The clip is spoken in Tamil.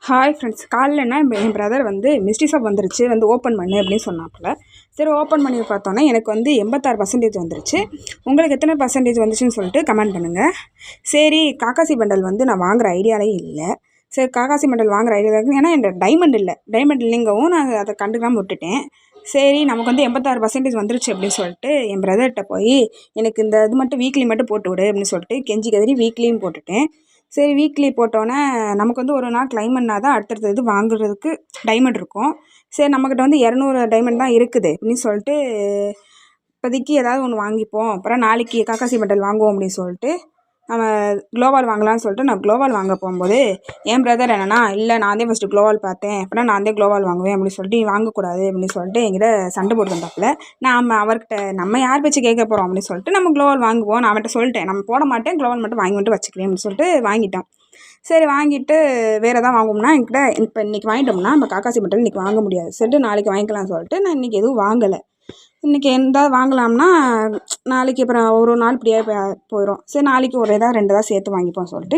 ஹாய் ஃப்ரெண்ட்ஸ், காலைலனா என் பிரதர் வந்து மிஸ்ட்ரி ஷாப் வந்துருச்சு, வந்து ஓப்பன் பண்ணு அப்படின்னு சொன்னாப்புல. சரி ஓப்பன் பண்ணி பார்த்தோன்னா எனக்கு வந்து 86% வந்துருச்சு. உங்களுக்கு எத்தனை பர்சன்டேஜ் வந்துச்சுன்னு சொல்லிட்டு கமெண்ட் பண்ணுங்கள். சரி, காக்காசி பண்டல் வந்து நான் வாங்குகிற ஐடியாலே இல்லை. சரி, காக்காசி பண்டல் வாங்குகிற ஐடியா இருக்குது. ஏன்னா என் டைமண்ட் இல்லைங்கவும் நான் அதை கண்டுக்காமல் விட்டுட்டேன். சரி, நமக்கு வந்து 86% வந்துருச்சு அப்படின்னு சொல்லிட்டு என் பிரதர்கிட்ட போய் எனக்கு இந்த இது மட்டும் வீக்லி மட்டும் போட்டு விடு அப்படின்னு சொல்லிட்டு கெஞ்சி கதறி வீக்லியும் போட்டுட்டேன். சரி, வீக்லி போட்டோன்னே நமக்கு வந்து ஒரு நாள் கிளைம் பண்ணால் தான் அடுத்தடுத்த இது வாங்குறதுக்கு டைமண்ட் இருக்கும். சரி, நம்மக்கிட்ட வந்து 200 டைமண்ட் தான் இருக்குது அப்படின்னு சொல்லிட்டு இப்போதைக்கு ஏதாவது ஒன்று வாங்கிப்போம், அப்புறம் நாளைக்கு காக்காசி பண்டல் வாங்குவோம் அப்படின்னு சொல்லிட்டு நம்ம க்ளோவால் வாங்கலாம்னு சொல்லிட்டு நான் க்ளோவால் வாங்க போகும்போது என் பிரதர் என்னன்னா, இல்லை நான் தான் ஃபஸ்ட்டு க்ளோவால் பார்த்தேன், அப்புறம் நான் தான் க்ளோவால் வாங்குவேன் அப்படின்னு சொல்லிட்டு நீ வாங்கக்கூடாது அப்படின்னு சொல்லிட்டு என்கிட்ட சண்டை போட்டு வந்தாப்புல. நான் அவர்கிட்ட நம்ம யார் பேச்சு கேட்க போகிறோம் அப்படின்னு சொல்லிட்டு நம்ம க்ளோவால் வாங்குவோம், நான் அவன்கிட்ட சொல்லிட்டேன் நம்ம போட மாட்டேன், க்ளோவால் மட்டும் வாங்கி மட்டும் வச்சுக்கிறேன் அப்படின்னு சொல்லிட்டு வாங்கிட்டான். சரி, வாங்கிட்டு வேறு எதாவது வாங்குவோம்னா என்கிட்ட இப்போ இன்றைக்கி வாங்கிட்டோம்னா நம்ம காக்காசி பண்டல் இன்றைக்கி வாங்க முடியாது, சொல்லிட்டு நாளைக்கு வாங்கிக்கலாம்னு சொல்லிட்டு நான் இன்றைக்கி எதுவும் வாங்கலை. இன்றைக்கி எதாவது வாங்கலாம்னா நாளைக்கு அப்புறம் ஒரு நாள் இப்படியே போயிடும். சரி, நாளைக்கு ஒரு ஏதாவது 2 சேர்த்து வாங்கிப்போம் சொல்லிட்டு